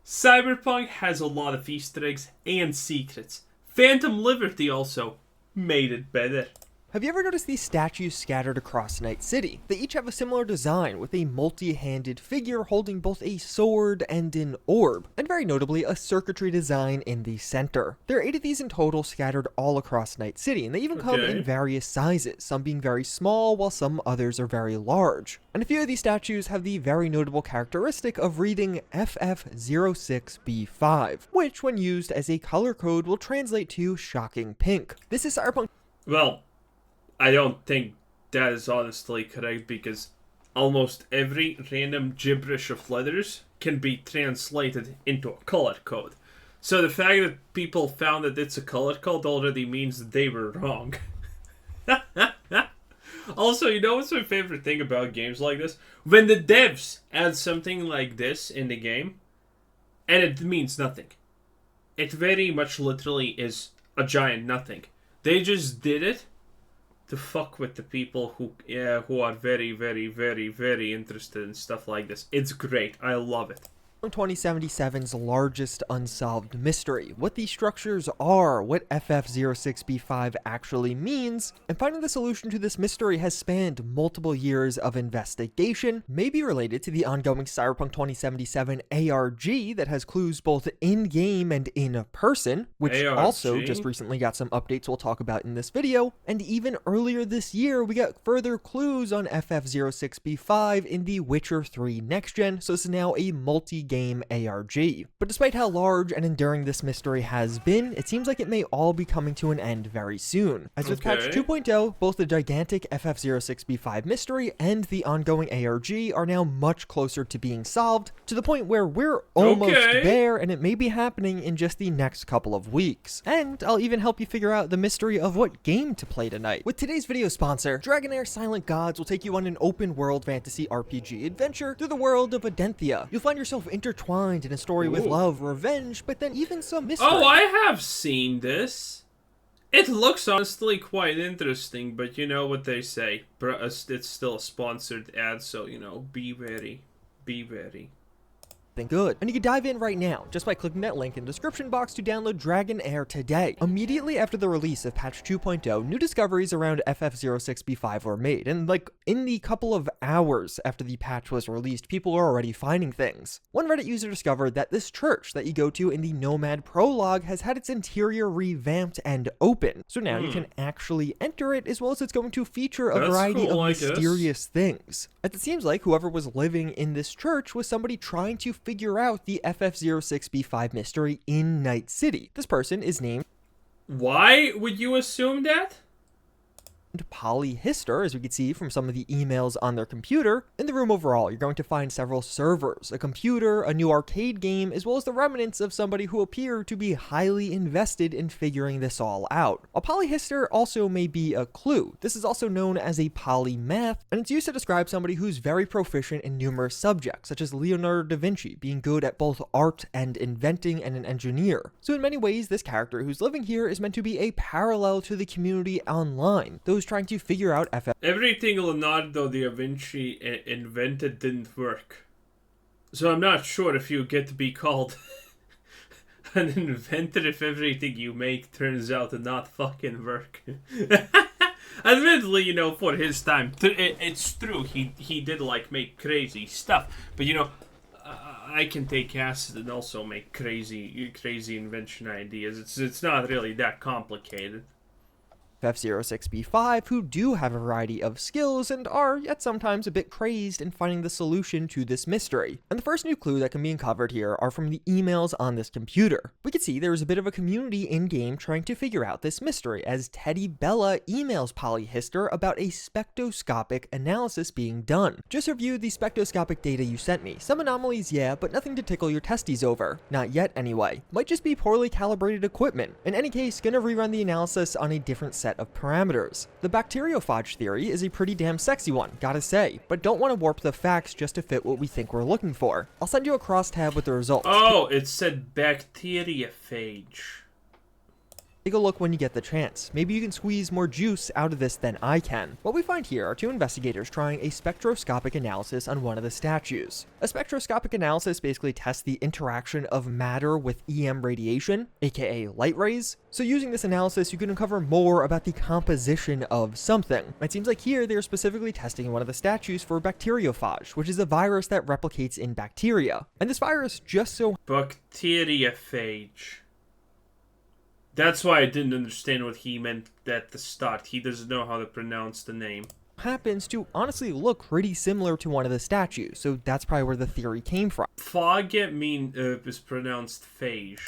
Cyberpunk has a lot of Easter eggs and secrets. Phantom Liberty also made it better. Have you ever noticed these statues scattered across Night City? They each have a similar design, with a multi-handed figure holding both a sword and an orb, and very notably a circuitry design in the center. There are 8 of these in total scattered all across Night City, and they even come in various sizes, some being very small while some others are very large. And a few of these statues have the very notable characteristic of reading FF06B5, which when used as a color code will translate to shocking pink. This is Cyberpunk. Well, I don't think that is honestly correct, because almost every random gibberish of letters can be translated into a color code. So the fact that people found that it's a color code already means that they were wrong. Also, you know what's my favorite thing about games like this? When the devs add something like this in the game, and it means nothing. It very much literally is a giant nothing. They just did it to fuck with the people who are very, very, very, very interested in stuff like this. It's great. I love it. 2077's largest unsolved mystery, what these structures are, what FF06B5 actually means, and finding the solution to this mystery has spanned multiple years of investigation, maybe related to the ongoing Cyberpunk 2077 ARG that has clues both in-game and in-person, which ARG? also just recently got some updates we'll talk about in this video, and even earlier this year we got further clues on FF06B5 in the Witcher 3 Next Gen, so this is now a multi-game ARG. But despite how large and enduring this mystery has been, it seems like it may all be coming to an end very soon. As with patch 2.0, both the gigantic FF06B5 mystery and the ongoing ARG are now much closer to being solved, to the point where we're almost there, and it may be happening in just the next couple of weeks. And I'll even help you figure out the mystery of what game to play tonight. With today's video sponsor, Dragonair Silent Gods will take you on an open world fantasy RPG adventure through the world of Adenthia. You'll find yourself intertwined in a story with love, revenge, but then even some mystery. Oh, I have seen this. It looks honestly quite interesting, but you know what they say. It's still a sponsored ad, so, you know, be wary. Be wary. Good. And you can dive in right now just by clicking that link in the description box to download Dragonair today. Immediately after the release of patch 2.0, new discoveries around FF06B5 were made, and like in the couple of hours after the patch was released, people are already finding things. One Reddit user discovered that this church that you go to in the Nomad prologue has had its interior revamped and open, so now you can actually enter it, as well as it's going to feature a variety of mysterious things. As it seems like whoever was living in this church was somebody trying to figure out the FF06B5 mystery in Night City. This person is named... Why would you assume that? Polyhister, as we can see from some of the emails on their computer. In the room overall, you're going to find several servers, a computer, a new arcade game, as well as the remnants of somebody who appear to be highly invested in figuring this all out. A polyhister also may be a clue. This is also known as a polymath, and it's used to describe somebody who's very proficient in numerous subjects, such as Leonardo da Vinci, being good at both art and inventing, and an engineer. So in many ways, this character who's living here is meant to be a parallel to the community online, those trying to figure out Everything Leonardo da Vinci invented didn't work. So I'm not sure if you get to be called an inventor if everything you make turns out to not fucking work. Admittedly, you know, for his time, it's true, he did, like, make crazy stuff. But, you know, I can take acid and also make crazy invention ideas. It's not really that complicated. FF06B5 who do have a variety of skills and are yet sometimes a bit crazed in finding the solution to this mystery. And the first new clue that can be uncovered here are from the emails on this computer. We can see there is a bit of a community in-game trying to figure out this mystery, as Teddy Bella emails Polyhister about a spectroscopic analysis being done. Just review the spectroscopic data you sent me. Some anomalies, yeah, but nothing to tickle your testes over. Not yet, anyway. Might just be poorly calibrated equipment. In any case, gonna rerun the analysis on a different set of parameters. The bacteriophage theory is a pretty damn sexy one, gotta say, but don't want to warp the facts just to fit what we think we're looking for. I'll send you a crosstab with the results. Oh, it said bacteriophage. Take a look when you get the chance. Maybe you can squeeze more juice out of this than I can. What we find here are two investigators trying a spectroscopic analysis on one of the statues. A spectroscopic analysis basically tests the interaction of matter with EM radiation, aka light rays. So using this analysis, you can uncover more about the composition of something. It seems like here they are specifically testing one of the statues for bacteriophage, which is a virus that replicates in bacteria. And this virus just so Bacteriophage. That's why I didn't understand what he meant at the start. He doesn't know how to pronounce the name. happens to honestly look pretty similar to one of the statues, so that's probably where the theory came from. Fog is pronounced phage.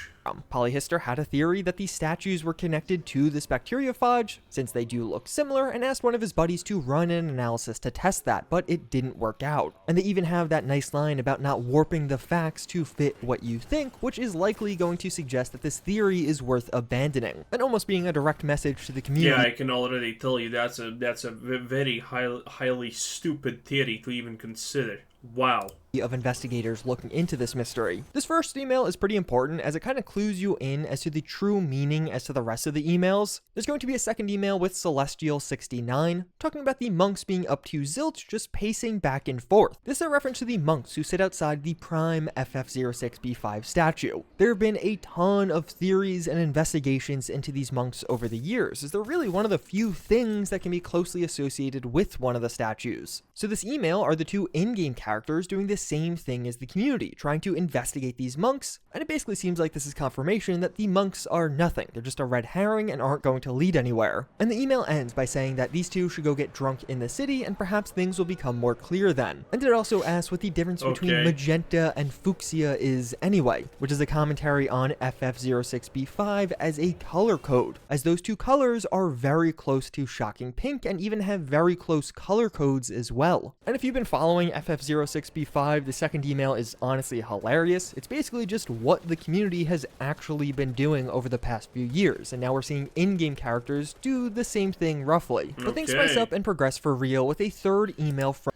Polyhister had a theory that these statues were connected to this bacteriophage, since they do look similar, and asked one of his buddies to run an analysis to test that, but it didn't work out. And they even have that nice line about not warping the facts to fit what you think, which is likely going to suggest that this theory is worth abandoning, and almost being a direct message to the community. Yeah, I can already tell you that's a very highly stupid theory to even consider. Wow. Of investigators looking into this mystery. This first email is pretty important as it kind of clues you in as to the true meaning as to the rest of the emails. There's going to be a second email with Celestial69 talking about the monks being up to zilch, just pacing back and forth. This is a reference to the monks who sit outside the prime FF06B5 statue. There have been a ton of theories and investigations into these monks over the years, as they're really one of the few things that can be closely associated with one of the statues. So this email are the two in-game characters doing this same thing as the community, trying to investigate these monks, and it basically seems like this is confirmation that the monks are nothing. They're just a red herring and aren't going to lead anywhere. And the email ends by saying that these two should go get drunk in the city and perhaps things will become more clear then. And it also asks what the difference between magenta and fuchsia is anyway, which is a commentary on FF06B5 as a color code, as those two colors are very close to shocking pink and even have very close color codes as well. And if you've been following FF06B5, the second email is honestly hilarious. It's basically just what the community has actually been doing over the past few years, and now we're seeing in-game characters do the same thing roughly. But things spice up and progress for real with a third email from...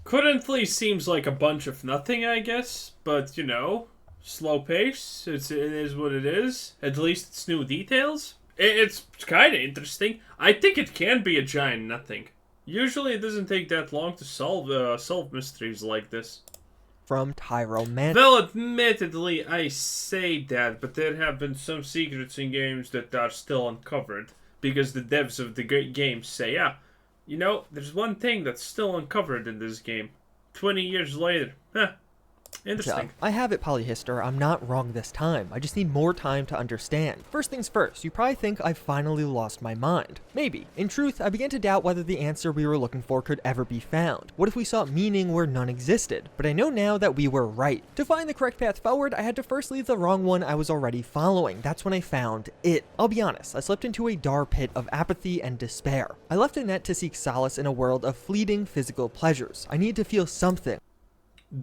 Currently seems like a bunch of nothing, I guess, but you know, slow pace, it is what it is. At least it's new details. It's kind of interesting. I think it can be a giant nothing. Usually it doesn't take that long to solve mysteries like this. From Tyromancer. Well, admittedly, I say that, but there have been some secrets in games that are still uncovered, because the devs of the game say, yeah, you know, there's one thing that's still uncovered in this game. 20 years later. Huh. Interesting. I have it, Polyhister. I'm not wrong this time. I just need more time to understand. First things first, you probably think I finally lost my mind. Maybe. In truth, I began to doubt whether the answer we were looking for could ever be found. What if we sought meaning where none existed? But I know now that we were right. To find the correct path forward, I had to first leave the wrong one I was already following. That's when I found it. I'll be honest, I slipped into a dark pit of apathy and despair. I left the net to seek solace in a world of fleeting physical pleasures. I needed to feel something.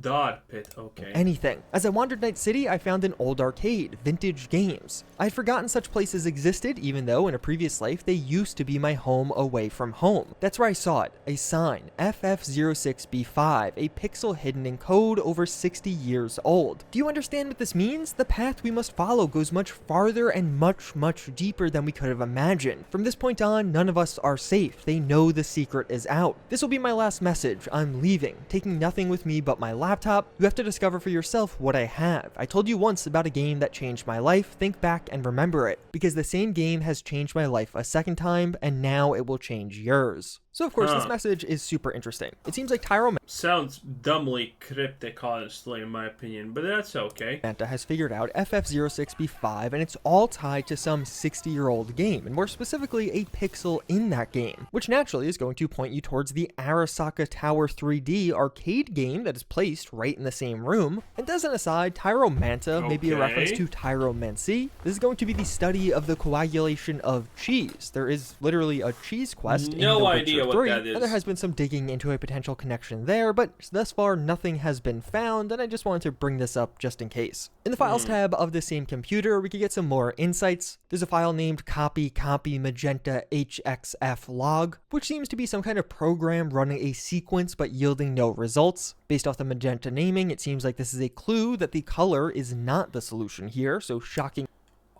Dark pit, okay. Anything. As I wandered Night City, I found an old arcade, vintage games. I had forgotten such places existed, even though in a previous life they used to be my home away from home. That's where I saw it, a sign, FF06B5, a pixel hidden in code over 60 years old. Do you understand what this means? The path we must follow goes much farther and much deeper than we could have imagined. From this point on, none of us are safe. They know the secret is out. This will be my last message. I'm leaving, taking nothing with me but my laptop. You have to discover for yourself what I have. I told you once about a game that changed my life. Think back and remember it, because the same game has changed my life a second time, and now it will change yours. So of course, this message is super interesting. It seems like Tyromancer sounds dumbly cryptic, honestly, in my opinion, but that's okay. Manta has figured out FF06B5, and it's all tied to some 60-year-old game, and more specifically, a pixel in that game, which naturally is going to point you towards the Arasaka Tower 3D arcade game that is placed right in the same room. And as an aside, Tyromanta may be a reference to Tyromancy. This is going to be the study of the coagulation of cheese. There is literally a cheese quest in The Witcher 3, and there has been some digging into a potential connection there, but thus far nothing has been found, and I just wanted to bring this up just in case. In the Files tab of the same computer, we could get some more insights. There's a file named copy magenta hxf log, which seems to be some kind of program running a sequence but yielding no results. Based off the magenta naming, it seems like this is a clue that the color is not the solution here, so shocking.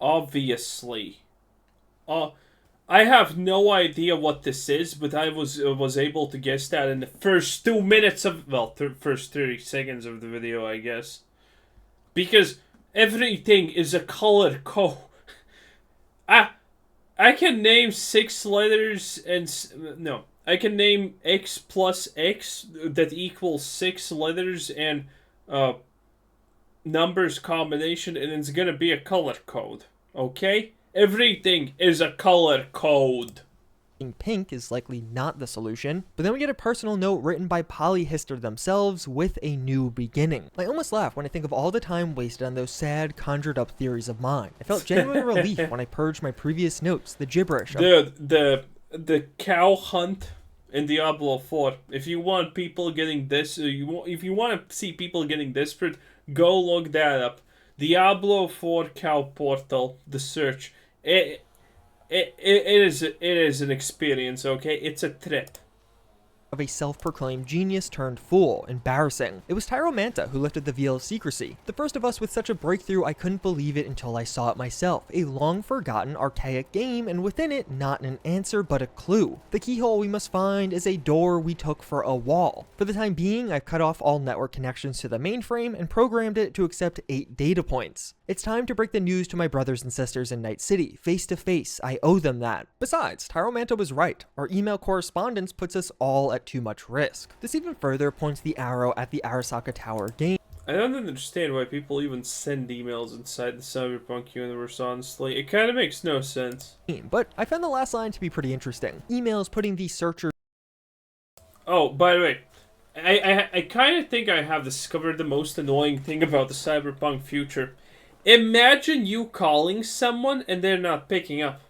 Obviously. I have no idea what this is, but I was able to guess that in the first 2 minutes of first 30 seconds of the video, I guess, because everything is a color code. I can name 6 letters and no, I can name X plus X that equals 6 letters and numbers combination, and it's gonna be a color code. Okay. Everything is a color code. Pink is likely not the solution, but then we get a personal note written by Polyhister themselves with a new beginning. I almost laugh when I think of all the time wasted on those sad, conjured up theories of mine. I felt genuine relief when I purged my previous notes, the gibberish. The cow hunt in Diablo 4. If you want people getting this, if you want to see people getting desperate, go look that up. Diablo 4 cow portal, the search. It is an experience, okay? It's a trip. Of a self-proclaimed genius turned fool. Embarrassing. It was Tyromanta who lifted the veil of secrecy. The first of us with such a breakthrough, I couldn't believe it until I saw it myself. A long-forgotten, archaic game, and within it, not an answer but a clue. The keyhole we must find is a door we took for a wall. For the time being, I've cut off all network connections to the mainframe and programmed it to accept 8 data points. It's time to break the news to my brothers and sisters in Night City, face to face. I owe them that. Besides, Tyromanta was right. Our email correspondence puts us all at too much risk. This even further points the arrow at the Arasaka Tower game. I don't understand why people even send emails inside the Cyberpunk universe, honestly. It kind of makes no sense. But I found the last line to be pretty interesting. Emails putting the searcher... Oh, by the way, I kind of think I have discovered the most annoying thing about the Cyberpunk future. Imagine you calling someone and they're not picking up.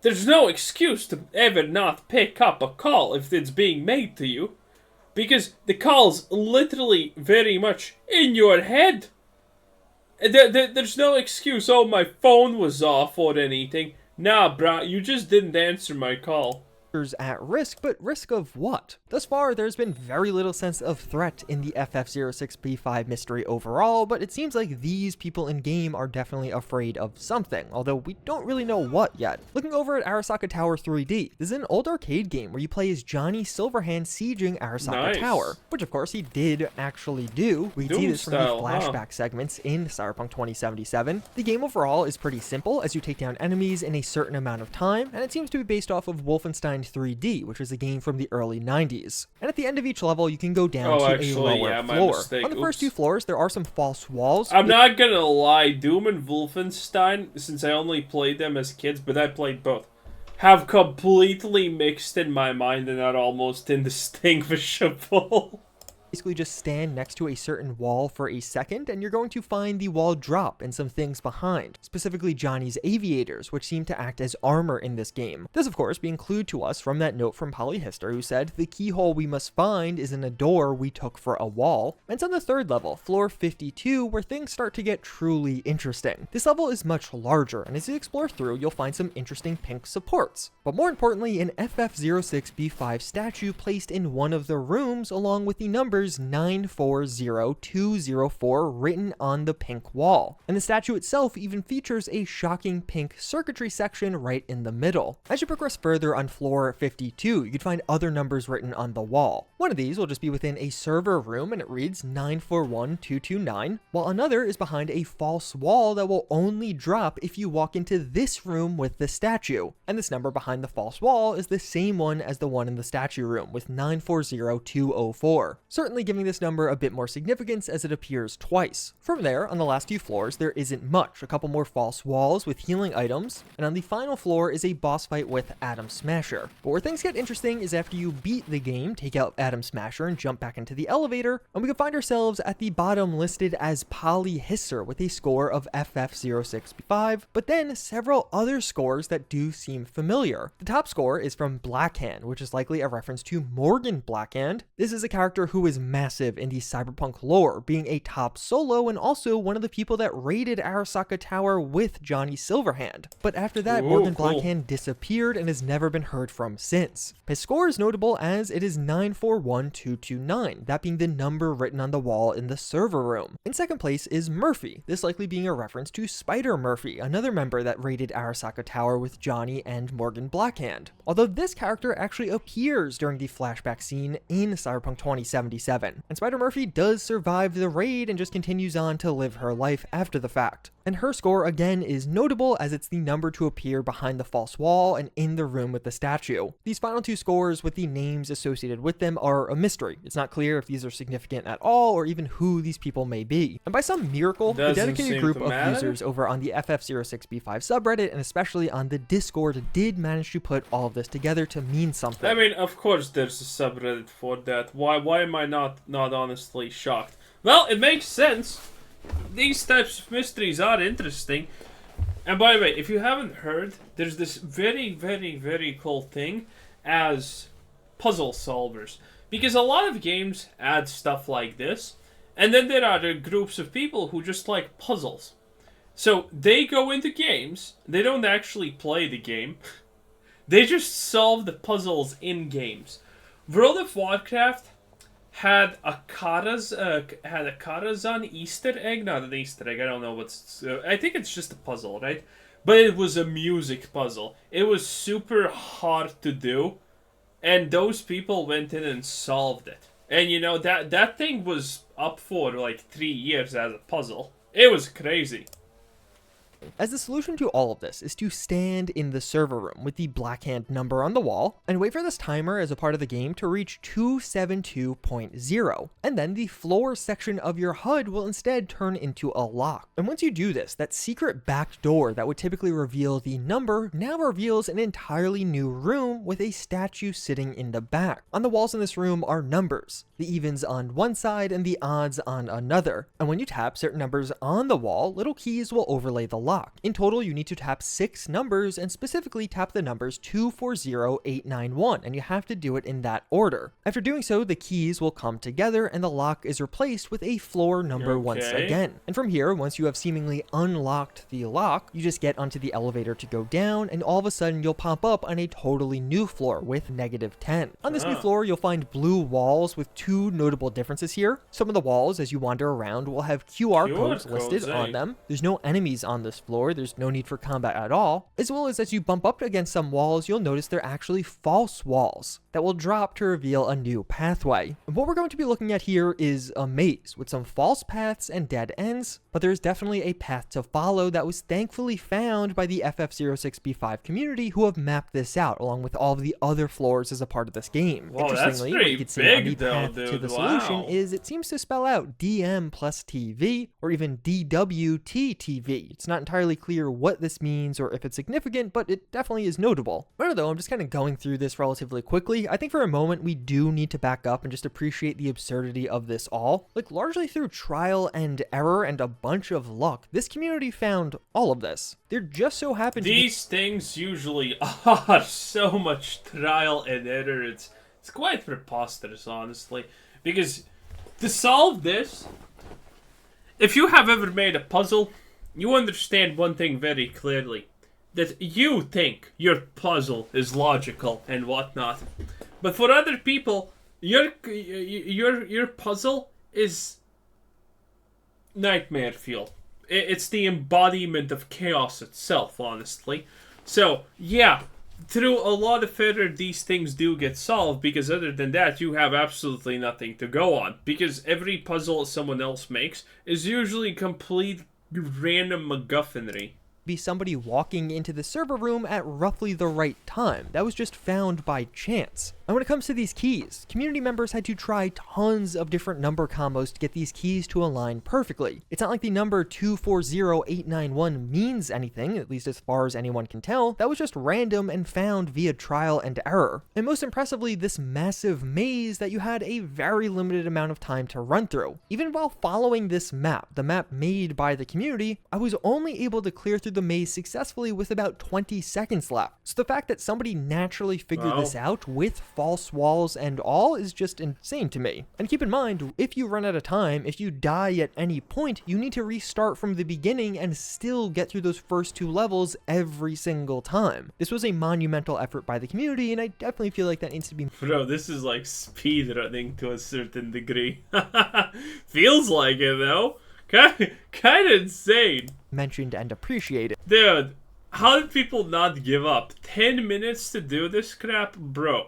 There's no excuse to ever not pick up a call if it's being made to you. Because the call's literally very much in your head. There's no excuse, oh, my phone was off or anything. Nah, brah, you just didn't answer my call. At risk, but risk of what? Thus far, there's been very little sense of threat in the FF06B5 mystery overall, but it seems like these people in-game are definitely afraid of something, although we don't really know what yet. Looking over at Arasaka Tower 3D, this is an old arcade game where you play as Johnny Silverhand sieging Arasaka Tower, which of course he did actually do. We see this from the flashback segments in Cyberpunk 2077. The game overall is pretty simple, as you take down enemies in a certain amount of time, and it seems to be based off of Wolfenstein 3D, which was a game from the early 90s. And at the end of each level, you can go down to a lower floor. On the first 2 floors, there are some false walls. I'm not gonna lie, Doom and Wolfenstein, since I only played them as kids, but I played both, have completely mixed in my mind and are almost indistinguishable. Basically just stand next to a certain wall for a second and you're going to find the wall drop and some things behind, specifically Johnny's aviators, which seem to act as armor in this game. This of course being clued to us from that note from Polyhister who said the keyhole we must find is in a door we took for a wall. And it's on the 3rd level, floor 52, where things start to get truly interesting. This level is much larger, and as you explore through you'll find some interesting pink supports. But more importantly, an FF06B5 statue placed in one of the rooms along with the numbers 940204 written on the pink wall. And the statue itself even features a shocking pink circuitry section right in the middle. As you progress further on floor 52, you can find other numbers written on the wall. One of these will just be within a server room and it reads 941229, while another is behind a false wall that will only drop if you walk into this room with the statue. And this number behind the false wall is the same one as the one in the statue room with 940204. Certainly giving this number a bit more significance as it appears twice. From there, on the last few floors, there isn't much. A couple more false walls with healing items, and on the final floor is a boss fight with Atom Smasher. But where things get interesting is after you beat the game, take out Atom Smasher and jump back into the elevator, and we can find ourselves at the bottom listed as Polyhister with a score of FF06B5, but then several other scores that do seem familiar. The top score is from Blackhand, which is likely a reference to Morgan Blackhand. This is a character who is massive in the Cyberpunk lore, being a top solo and also one of the people that raided Arasaka Tower with Johnny Silverhand. But after that, Morgan Blackhand disappeared and has never been heard from since. His score is notable as it is 941229, that being the number written on the wall in the server room. In second place is Murphy, this likely being a reference to Spider Murphy, another member that raided Arasaka Tower with Johnny and Morgan Blackhand. Although this character actually appears during the flashback scene in Cyberpunk 2077, and Spider Murphy does survive the raid and just continues on to live her life after the fact. And her score again is notable as it's the number to appear behind the false wall and in the room with the statue. These final two scores with the names associated with them are a mystery. It's not clear if these are significant at all or even who these people may be. And by some miracle, the dedicated group of users over on the FF06B5 subreddit and especially on the Discord did manage to put all of this together to mean something. I mean, of course there's a subreddit for that. Why am I not honestly shocked? Well, it makes sense. These types of mysteries are interesting. And by the way, if you haven't heard, there's this very, very, very cool thing as puzzle solvers. Because a lot of games add stuff like this, and then there are the groups of people who just like puzzles. So they go into games, they don't actually play the game, they just solve the puzzles in games. World of Warcraft had a Karazhan Easter egg, not an Easter egg, I don't know what's, I think it's just a puzzle, right? But it was a music puzzle. It was super hard to do, and those people went in and solved it. And you know, that thing was up for like 3 years as a puzzle. It was crazy. As the solution to all of this is to stand in the server room with the Blackhand number on the wall and wait for this timer as a part of the game to reach 272.0, and then the floor section of your HUD will instead turn into a lock. And once you do this, that secret back door that would typically reveal the number now reveals an entirely new room with a statue sitting in the back. On the walls in this room are numbers, the evens on one side and the odds on another, and when you tap certain numbers on the wall, little keys will overlay the lock. In total, you need to tap 6 numbers and specifically tap the numbers 240891, and you have to do it in that order. After doing so, the keys will come together and the lock is replaced with a floor number once again. And from here, once you have seemingly unlocked the lock, you just get onto the elevator to go down, and all of a sudden you'll pop up on a totally new floor with -10. On this new floor, you'll find blue walls with 2 notable differences here. Some of the walls, as you wander around, will have QR codes listed on them. There's no enemies on this floor, there's no need for combat at all, as well as you bump up against some walls, you'll notice they're actually false walls that will drop to reveal a new pathway. And what we're going to be looking at here is a maze with some false paths and dead ends, but there's definitely a path to follow that was thankfully found by the FF06B5 community who have mapped this out along with all of the other floors as a part of this game. Whoa, interestingly, what you can see on the path to the solution is it seems to spell out DM plus TV or even DWT TV. It's not entirely clear what this means or if it's significant, but it definitely is notable. But though I'm just kind of going through this relatively quickly, I think for a moment we do need to back up and just appreciate the absurdity of this all. Like, largely through trial and error and a bunch of luck, this community found all of this. There just so happened to be these things usually are so much trial and error. It's quite preposterous, honestly, because to solve this, if you have ever made a puzzle, you understand one thing very clearly, that you think your puzzle is logical and whatnot, but for other people, your puzzle is nightmare fuel. It's the embodiment of chaos itself, honestly. So, yeah, through a lot of error, these things do get solved, because other than that, you have absolutely nothing to go on, because every puzzle someone else makes is usually complete random MacGuffinry. Be somebody walking into the server room at roughly the right time. That was just found by chance. And when it comes to these keys, community members had to try tons of different number combos to get these keys to align perfectly. It's not like the number 240891 means anything, at least as far as anyone can tell. That was just random and found via trial and error. And most impressively, this massive maze that you had a very limited amount of time to run through. Even while following this map, the map made by the community, I was only able to clear through the maze successfully with about 20 seconds left. So the fact that somebody naturally figured this out with false walls and all is just insane to me. And keep in mind, if you run out of time, if you die at any point, you need to restart from the beginning and still get through those first 2 levels every single time. This was a monumental effort by the community, and I definitely feel like that needs to be... Bro, this is like speedrunning to a certain degree. Feels like it though. Kind of insane. ...mentioned and appreciated. Dude, how did people not give up? 10 minutes to do this crap? Bro,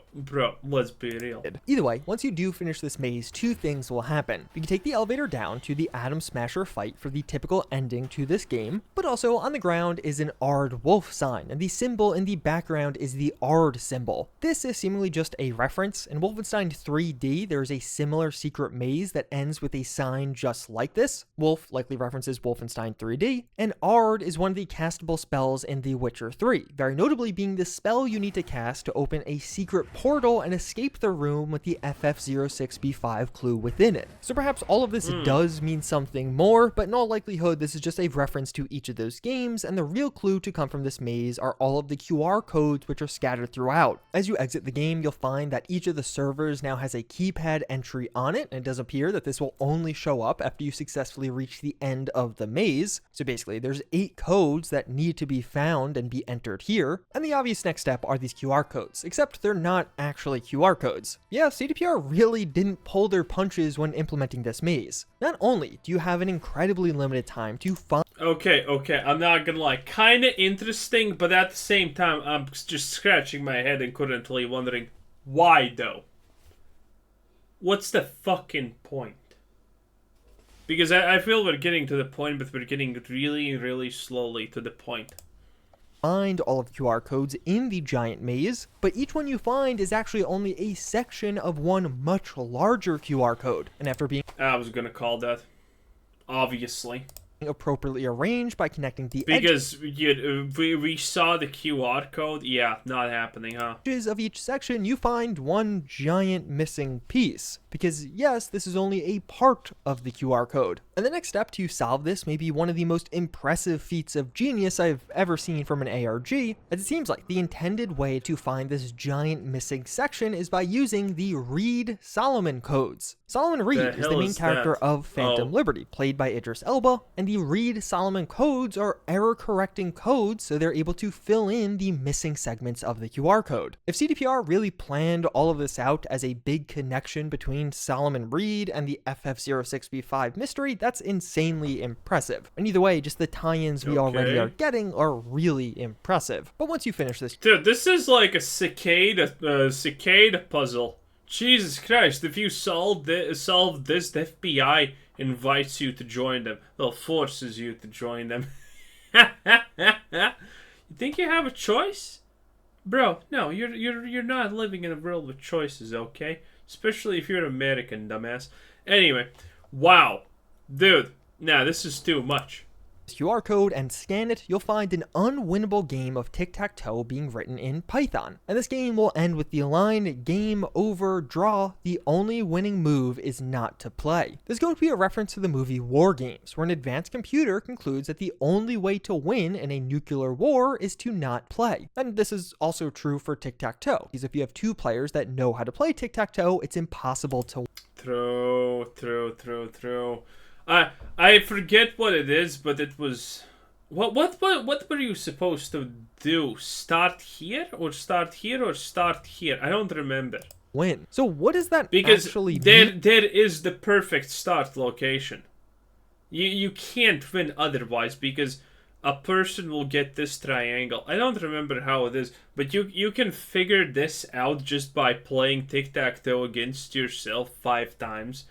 let's be real. Either way, once you do finish this maze, 2 things will happen. You can take the elevator down to the Atom Smasher fight for the typical ending to this game, but also on the ground is an Ard wolf sign, and the symbol in the background is the Ard symbol. This is seemingly just a reference. In Wolfenstein 3D, there is a similar secret maze that ends with a sign just like this. Wolf likely references Wolfenstein 3D, and Ard is one of the castable spells in The Witcher 3, very notably being the spell you need to cast to open a secret portal and escape the room with the FF06B5 clue within it. So perhaps all of this does mean something more, but in all likelihood this is just a reference to each of those games, and the real clue to come from this maze are all of the QR codes which are scattered throughout. As you exit the game, you'll find that each of the servers now has a keypad entry on it, and it does appear that this will only show up after you successfully reach the end of the maze. So basically there's 8 codes that need to be found and be entered here, and the obvious next step are these QR codes, except they're not actually QR codes. Yeah, CDPR really didn't pull their punches when implementing this maze. Not only do you have an incredibly limited time to find... Okay, I'm not gonna lie, kinda interesting, but at the same time, I'm just scratching my head and currently wondering, why though? What's the fucking point? Because I feel we're getting to the point, but we're getting really, really slowly to the point. Find all of the QR codes in the giant maze, but each one you find is actually only a section of one much larger QR code. And after being... I was gonna call that. Obviously. appropriately arranged by connecting the because we saw the QR code. Yeah, not happening, huh? edges of each section, you find one giant missing piece. Because yes, this is only a part of the QR code. And the next step to solve this may be one of the most impressive feats of genius I've ever seen from an ARG, as it seems like the intended way to find this giant missing section is by using the Reed Solomon codes. Solomon Reed is the main character of Phantom Liberty, played by Idris Elba, and the Reed Solomon codes are error-correcting codes, so they're able to fill in the missing segments of the QR code. If CDPR really planned all of this out as a big connection between Solomon Reed and the FF06B5 mystery, that's insanely impressive. And either way, just the tie-ins we already are getting are really impressive. But once you finish this... Dude, this is like a cicada puzzle. Jesus Christ, if you solve this, the FBI invites you to join them. Well, forces you to join them. You think you have a choice? Bro, no, you're not living in a world with choices, okay? Especially if you're American, dumbass. Anyway, wow. Dude, nah, this is too much. QR code and scan it, you'll find an unwinnable game of tic-tac-toe being written in Python. And this game will end with the line, game over, draw, the only winning move is not to play. This is going to be a reference to the movie War Games, where an advanced computer concludes that the only way to win in a nuclear war is to not play. And this is also true for tic-tac-toe, because if you have two players that know how to play tic-tac-toe, it's impossible to win. True. I forget what it is, but it was... What were you supposed to do? Start here or start here or start here? I don't remember. Win. So what does that actually mean? There is the perfect start location. You can't win otherwise, because a person will get this triangle. I don't remember how it is, but you can figure this out just by playing tic-tac-toe against yourself 5 times.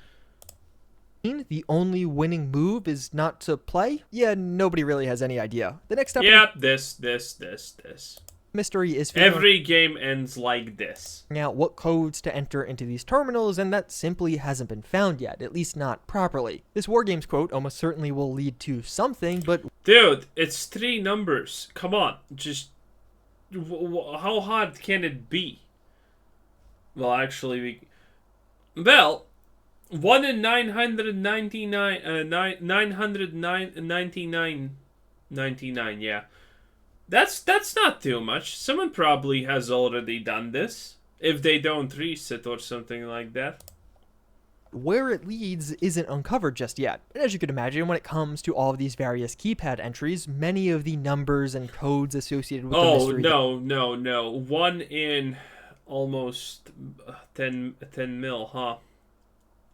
The only winning move is not to play? Yeah, nobody really has any idea. The next step... Yep, this. Mystery is... Every game ends like this. Now, what codes to enter into these terminals, and that simply hasn't been found yet, at least not properly. This War Games quote almost certainly will lead to something, but... Dude, it's 3 numbers. Come on, just... How hard can it be? Well, actually, Well... 1 in 999, yeah. That's not too much. Someone probably has already done this. If they don't reset or something like that. Where it leads isn't uncovered just yet. And as you could imagine, when it comes to all of these various keypad entries, many of the numbers and codes associated with the mystery... no. 1 in almost 10 mil, huh?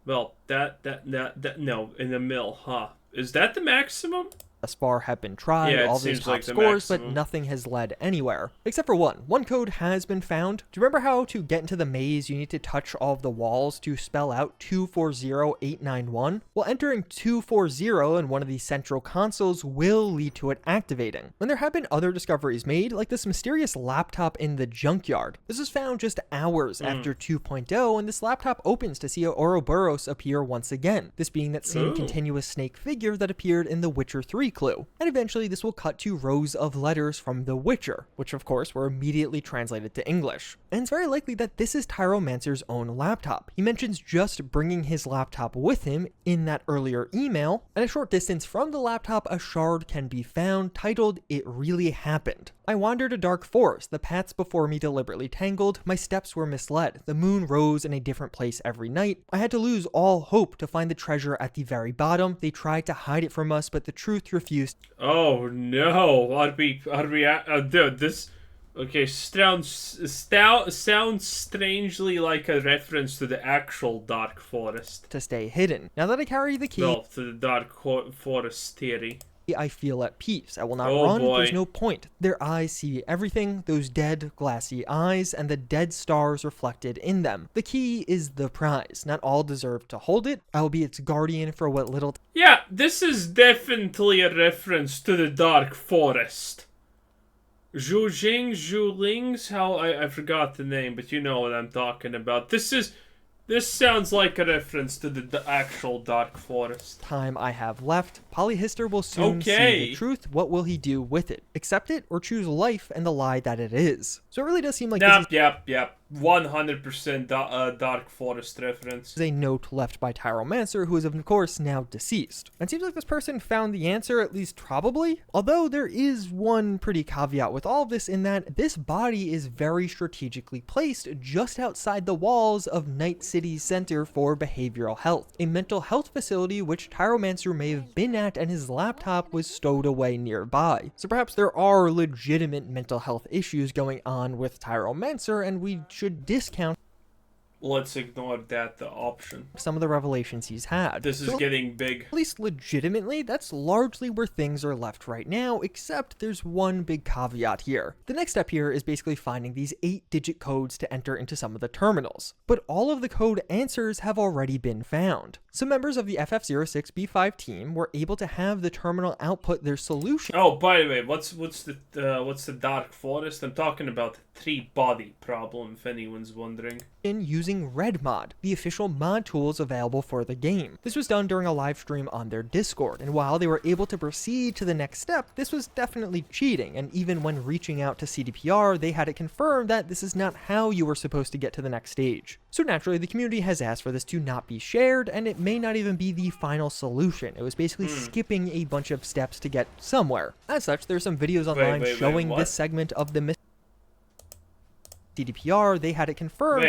Well, no, in a mil, huh? Is that the maximum? Thus far have been tried, Yeah, all these top scores, but nothing has led anywhere. Except for one. One code has been found. Do you remember how to get into the maze you need to touch all of the walls to spell out 240891? Well, entering 240 in one of the central consoles will lead to it activating. And there have been other discoveries made, like this mysterious laptop in the junkyard. This was found just hours after 2.0, and this laptop opens to see Ouroboros appear once again, this being that same continuous snake figure that appeared in The Witcher 3 clue. And eventually this will cut to rows of letters from The Witcher, which of course were immediately translated to English. And it's very likely that this is Tyromancer's own laptop. He mentions just bringing his laptop with him in that earlier email, and a short distance from the laptop a shard can be found titled "It Really Happened." I wandered a dark forest, the paths before me deliberately tangled, my steps were misled, the moon rose in a different place every night, I had to lose all hope to find the treasure at the very bottom, they tried to hide it from us, but the truth refused. Oh no, dude, this, okay, sounds strangely like a reference to the actual Dark Forest. To stay hidden. Now that I carry the key... Well, to the Dark Forest theory. I feel at peace. I will not run. There's no point. Their eyes see everything, those dead, glassy eyes, and the dead stars reflected in them. The key is the prize. Not all deserve to hold it. I will be its guardian for what little... Yeah, this is definitely a reference to the Dark Forest. Zhuling's how I forgot the name, but you know what I'm talking about. This sounds like a reference to the actual Dark Forest. Time I have left. Polyhister will soon see the truth. What will he do with it? Accept it or choose life and the lie that it is? So it really does seem like Yep. 100% Dark Forest reference. Is a note left by Tyromancer, who is of course now deceased. And it seems like this person found the answer, at least probably. Although there is one pretty caveat with all of this in that this body is very strategically placed just outside the walls of Night City's Center for Behavioral Health, a mental health facility which Tyromancer may have been at and his laptop was stowed away nearby. So perhaps there are legitimate mental health issues going on with Tyromancer, and we should discount Let's ignore that option. Some of the revelations he's had. This is getting big. At least legitimately, that's largely where things are left right now, except there's one big caveat here. The next step here is basically finding these 8-digit codes to enter into some of the terminals. But all of the code answers have already been found. Some members of the FF06B5 team were able to have the terminal output their solution. Oh, by the way, what's the Dark Forest? I'm talking about the 3-body problem, if anyone's wondering. Using RedMod, the official mod tools available for the game. This was done during a live stream on their Discord, and while they were able to proceed to the next step, this was definitely cheating, and even when reaching out to CDPR, they had it confirmed that this is not how you were supposed to get to the next stage. So naturally, the community has asked for this to not be shared, and it may not even be the final solution. It was basically skipping a bunch of steps to get somewhere. As such, there's some videos online showing this segment of the CDPR, they had it confirmed,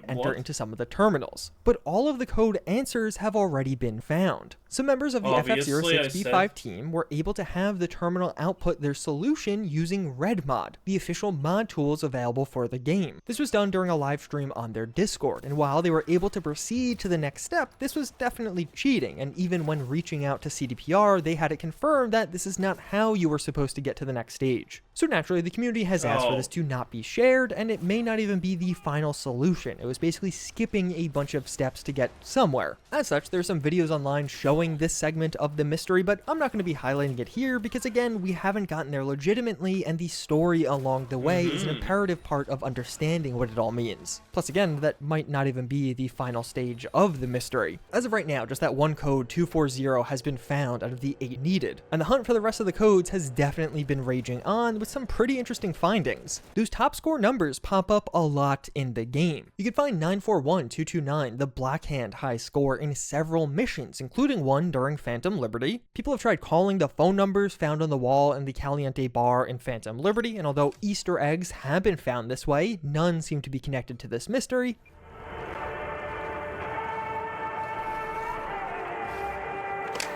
enter into some of the terminals. But all of the code answers have already been found. Some members of the FF06B5 team were able to have the terminal output their solution using RedMod, the official mod tools available for the game. This was done during a live stream on their Discord, and while they were able to proceed to the next step, this was definitely cheating, and even when reaching out to CDPR, they had it confirmed that this is not how you were supposed to get to the next stage. So naturally, the community has asked for this to not be shared, and it may not even be the final solution. It was basically skipping a bunch of steps to get somewhere. As such, there's some videos online showing this segment of the mystery, but I'm not going to be highlighting it here because again, we haven't gotten there legitimately, and the story along the way is an imperative part of understanding what it all means. Plus again, that might not even be the final stage of the mystery. As of right now, just that one code 240 has been found out of the 8 needed, and the hunt for the rest of the codes has definitely been raging on with some pretty interesting findings. Those top score numbers pop pop up a lot in the game. You could find 941229, the Black Hand high score, in several missions, including one during Phantom Liberty. People have tried calling the phone numbers found on the wall in the Caliente bar in Phantom Liberty, and although Easter eggs have been found this way, none seem to be connected to this mystery.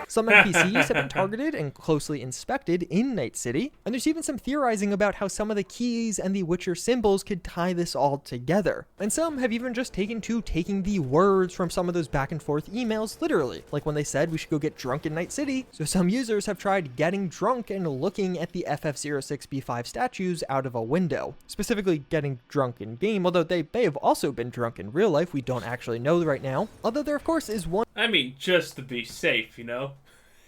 Some NPCs have been targeted and closely inspected in Night City, and there's even some theorizing about how some of the keys and the Witcher symbols could tie this all together. And some have even just taken to taking the words from some of those back and forth emails literally, like when they said we should go get drunk in Night City. So some users have tried getting drunk and looking at the FF06B5 statues out of a window, specifically getting drunk in game, although they may have also been drunk in real life. We don't actually know right now, although there of course is one, I mean, just to be safe, you know?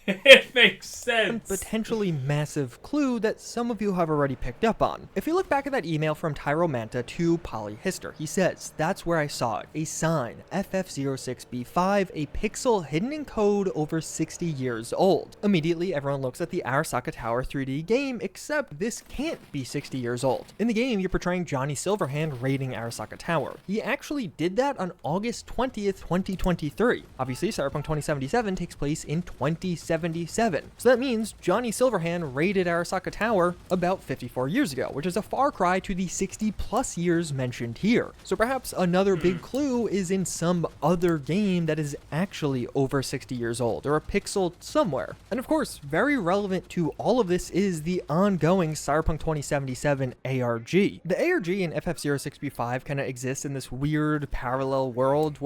It makes sense. Potentially massive clue that some of you have already picked up on. If you look back at that email from Tyromanta to Polyhister, he says, "That's where I saw it. A sign, FF06B5, a pixel hidden in code over 60 years old." Immediately, everyone looks at the Arasaka Tower 3D game, except this can't be 60 years old. In the game, you're portraying Johnny Silverhand raiding Arasaka Tower. He actually did that on August 20th, 2023. Obviously, Cyberpunk 2077 takes place in 2077. So that means Johnny Silverhand raided Arasaka Tower about 54 years ago, which is a far cry to the 60 plus years mentioned here. So perhaps another big clue is in some other game that is actually over 60 years old, or a pixel somewhere. And of course, very relevant to all of this is the ongoing Cyberpunk 2077 ARG. The ARG in FF06B5 kind of exists in this weird parallel world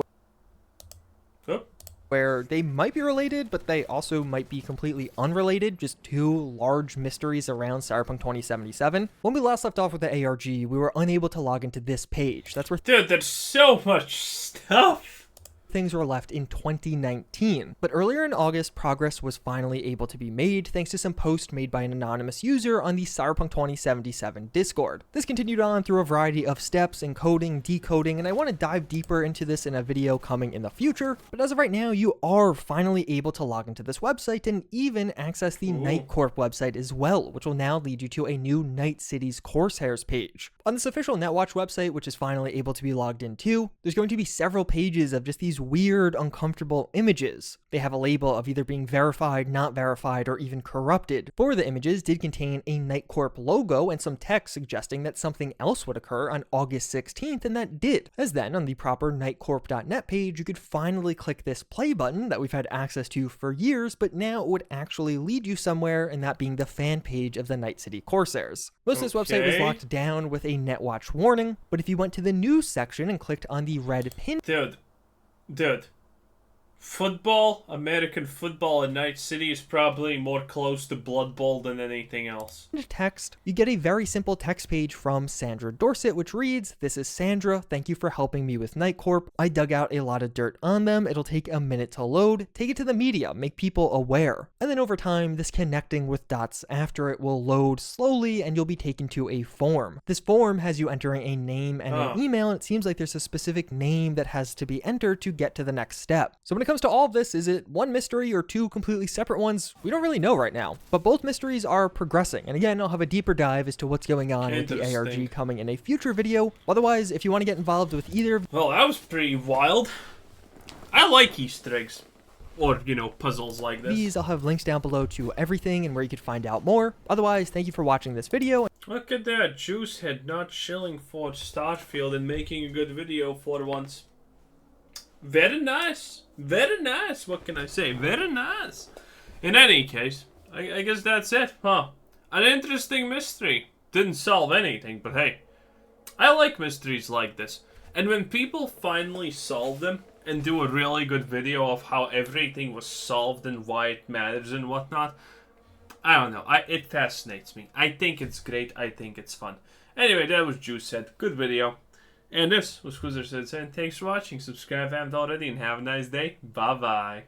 where they might be related, but they also might be completely unrelated, just two large mysteries around Cyberpunk 2077. When we last left off with the ARG, we were unable to log into this page. That's where Dude, there's so much stuff. things were left in 2019. But earlier in August, progress was finally able to be made thanks to some posts made by an anonymous user on the Cyberpunk 2077 Discord. This continued on through a variety of steps, encoding, decoding, and I want to dive deeper into this in a video coming in the future. But as of right now, you are finally able to log into this website and even access the Night Corp website as well, which will now lead you to a new Night City's Corsairs page. On this official Netwatch website, which is finally able to be logged into, there's going to be several pages of just these weird, uncomfortable images. They have a label of either being verified, not verified, or even corrupted. 4 of the images did contain a Night Corp logo and some text suggesting that something else would occur on August 16th, and that did. As then, on the proper nightcorp.net page, you could finally click this play button that we've had access to for years, but now it would actually lead you somewhere, and that being the fan page of the Night City Corsairs. Most of this website was locked down with a Netwatch warning, but if you went to the news section and clicked on the red pin... Dude, football, American football in Night City is probably more close to Blood Bowl than anything else. Text, you get a very simple text page from Sandra Dorset, which reads, "This is Sandra. Thank you for helping me with Night Corp. I dug out a lot of dirt on them. It'll take a minute to load. Take it to the media. Make people aware." And then over time, this connecting with dots after it will load slowly and you'll be taken to a form. This form has you entering a name and an email, and it seems like there's a specific name that has to be entered to get to the next step. So when it comes to all of this, is it one mystery or two completely separate ones? We don't really know right now, but both mysteries are progressing. And again, I'll have a deeper dive as to what's going on with the ARG coming in a future video. Otherwise, if you want to get involved with either... Well, that was pretty wild. I like Easter eggs. Or, you know, puzzles like this. These, I'll have links down below to everything and where you could find out more. Otherwise, thank you for watching this video. Look at that, Juicehead not chilling for Starfield and making a good video for once. Very nice. Very nice. What can I say? Very nice. In any case, I guess that's it, huh? An interesting mystery. Didn't solve anything, but hey. I like mysteries like this. And when people finally solve them and do a really good video of how everything was solved and why it matters and whatnot, I don't know. It fascinates me. I think it's great. I think it's fun. Anyway, that was Juicehead. Good video. And this was Squizzer Said, and thanks for watching. Subscribe if you haven't already, and have a nice day. Bye-bye.